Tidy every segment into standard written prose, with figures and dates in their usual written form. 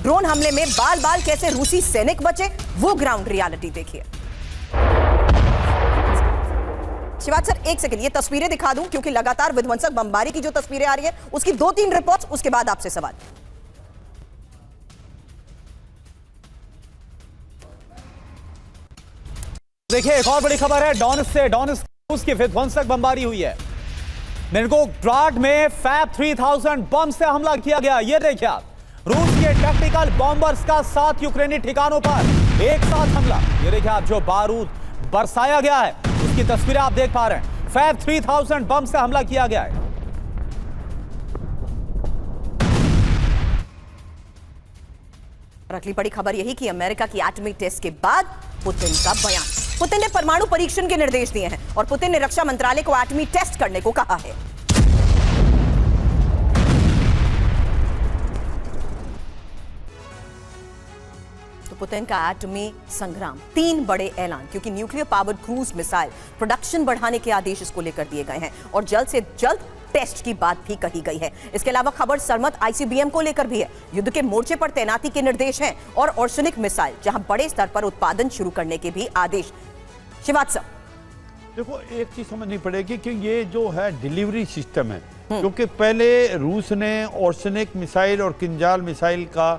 Drone हमले में बाल बाल कैसे रूसी सैनिक बचे, वो ग्राउंड रियलिटी देखिए। शिवाज सर एक सेकंड, ये तस्वीरें दिखा दूं क्योंकि लगातार विध्वंसक बमबारी की जो तस्वीरें आ रही है उसकी 2-3 रिपोर्ट्स, उसके बाद आपसे सवाल। देखिए एक और बड़ी खबर है, डॉनित्स्क की विध्वंसक बमबारी हुई है। मिर्गोग्राड में फैब 3000 बम से हमला किया गया। ये देखिए आप, रूस के टैक्टिकल बॉम्बर्स का 7 यूक्रेनी ठिकानों पर एक साथ हमला। ये देखिए आप, जो बारूद बरसाया गया है उसकी तस्वीरें आप देख पा रहे हैं। फैब 3000 बम से हमला किया गया है। अगली बड़ी खबर यही कि अमेरिका की एटॉमिक टेस्ट के बाद पुतिन का बयान। पुतिन ने परमाणु परीक्षण के निर्देश दिए हैं और पुतिन ने रक्षा मंत्रालय को एटॉमिक टेस्ट करने को कहा है। तो पुतिन का एटॉमी संग्राम, 3 बड़े ऐलान, क्योंकि nuclear powered cruise missile production बढ़ाने के आदेश इसको लेकर दिए गए हैं और जल्द से जल्द टेस्ट की बात भी कही गई है। इसके अलावा खबर सरमत आईसीबीएम को लेकर भी है। युद्ध के मोर्चे पर तैनाती के निर्देश हैं और ऑर्सेनिक मिसाइल जहां बड़े स्तर पर उत्पादन शुरू करने के भी आदेश। शिवाज साहब देखो, एक चीज समझनी पड़ेगी कि ये जो है डिलीवरी सिस्टम है, क्योंकि पहले रूस ने ऑर्सेनिक मिसाइल और किंजाल मिसाइल का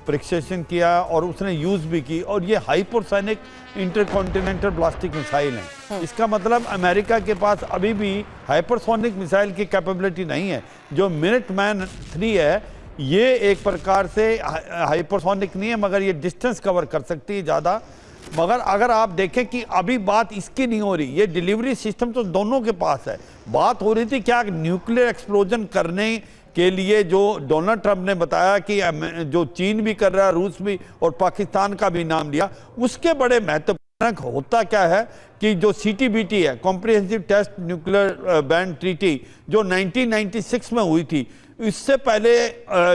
परीक्षण किया और उसने यूज भी की, और ये हाइपरसोनिक इंटरकॉन्टिनेंटल ब्लास्टिक मिसाइल है। इसका मतलब अमेरिका के पास अभी भी हाइपरसोनिक मिसाइल की कैपेबिलिटी नहीं है। जो मिनटमैन 3 है, ये एक प्रकार से हाइपरसोनिक नहीं है, मगर ये डिस्टेंस कवर कर सकती है ज़्यादा। मगर अगर आप देखें कि अभी बात इसकी नहीं हो रही, ये डिलीवरी सिस्टम तो दोनों के पास है। बात हो रही थी क्या न्यूक्लियर एक्सप्लोजन करने के लिए, जो डोनाल्ड ट्रंप ने बताया कि जो चीन भी कर रहा है, रूस भी, और पाकिस्तान का भी नाम लिया, उसके बड़े महत्वपूर्ण होता क्या है कि जो CTBT है, comprehensive test nuclear ban treaty, जो 1996 में हुई थी, इससे पहले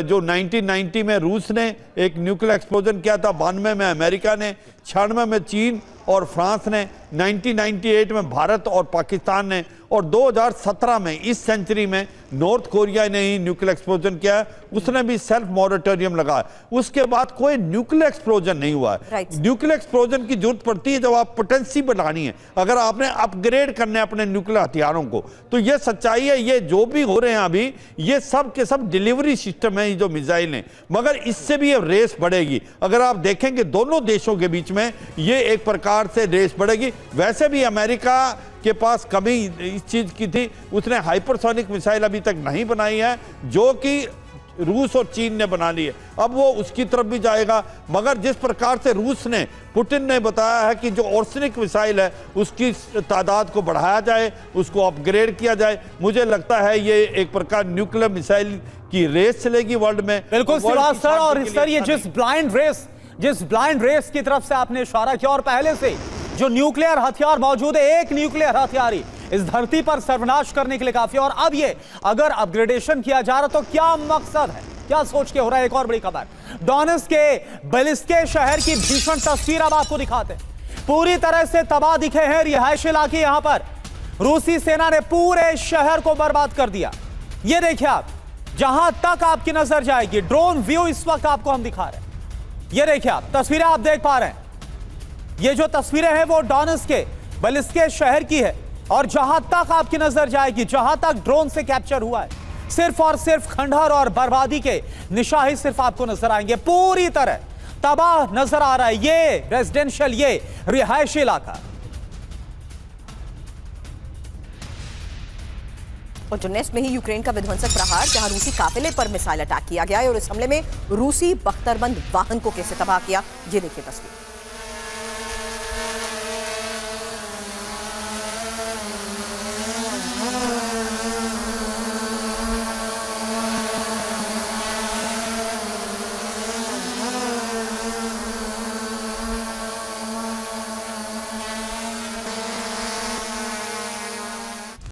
जो 1990 में रूस ने एक न्यूक्लियर एक्सप्लोजन किया था, 92 में अमेरिका ने, 96 में चीन और फ्रांस ने, 1998 में भारत और पाकिस्तान ने, और 2017 में इस सेंचुरी में नॉर्थ कोरिया ने ही न्यूक्लियर एक्सप्लोजन किया है। उसने भी सेल्फ मॉरेटोरियम लगाया। उसके बाद कोई न्यूक्लियर एक्सप्लोजन नहीं हुआ है। न्यूक्लियर एक्सप्लोजन की जरूरत पड़ती है जब आप पोटेंसी बढ़ानी है, अगर आपने अपग्रेड करने अपने न्यूक्लियर हथियारों को। तो ये सच्चाई है, ये जो भी हो रहे हैं अभी, ये सब के सब डिलीवरी सिस्टम है, ये जो मिसाइल है। मगर इससे भी अब रेस बढ़ेगी। अगर आप देखेंगे दोनों देशों के बीच में ये एक प्रकार से रेस बढ़ेगी। वैसे भी अमेरिका के पास कमी इस चीज की थी, उसने हाइपरसोनिक मिसाइल अभी तक नहीं बनाई है, जो कि रूस और चीन ने बना ली है। अब वो उसकी तरफ भी जाएगा। मगर जिस प्रकार से रूस ने, पुतिन ने बताया है कि जो ऑर्सेनिक मिसाइल है उसकी तादाद को बढ़ाया जाए, उसको अपग्रेड किया जाए, मुझे लगता है ये एक प्रकार न्यूक्लियर मिसाइल की रेस चलेगी वर्ल्ड में। बिल्कुल शिवाज सर, और सर ये जिस ब्लाइंड रेस की तरफ से आपने इशारा किया, और पहले से जो न्यूक्लियर हथियार मौजूद है, एक न्यूक्लियर हथियार ही इस धरती पर सर्वनाश करने के लिए काफी है, और अब ये अगर अपग्रेडेशन किया जा रहा तो क्या मकसद है, क्या सोच के हो रहा है। एक और बड़ी खबर, डोनेत्स्क के बेलिस्के शहर की भीषण तस्वीर अब आपको दिखाते हैं। पूरी तरह से तबाह दिखे हैं रिहायशी इलाके। यहां पर रूसी सेना ने पूरे शहर को बर्बाद कर दिया। ये देखिए आप, जहां तक आपकी नजर जाएगी, ड्रोन व्यू इस वक्त आपको हम दिखा रहे हैं। ये देखिए आप, तस्वीरें आप देख पा रहे हैं। ये जो तस्वीरें हैं वो डोनेत्स्क के बेलिस्के शहर की है, और जहां तक आपकी नजर जाएगी, जहां तक ड्रोन से कैप्चर हुआ है, सिर्फ और सिर्फ खंडहर और बर्बादी के निशान ही सिर्फ आपको नजर आएंगे। पूरी तरह तबाह नजर आ रहा है ये रेजिडेंशियल, ये रिहायशी इलाका। और डोनेत्स्क में ही यूक्रेन का विध्वंसक प्रहार, जहां रूसी काफिले पर मिसाइल अटैक किया गया है, और इस हमले में रूसी बख्तरबंद वाहन को कैसे तबाह किया, ये देखिए तस्वीर।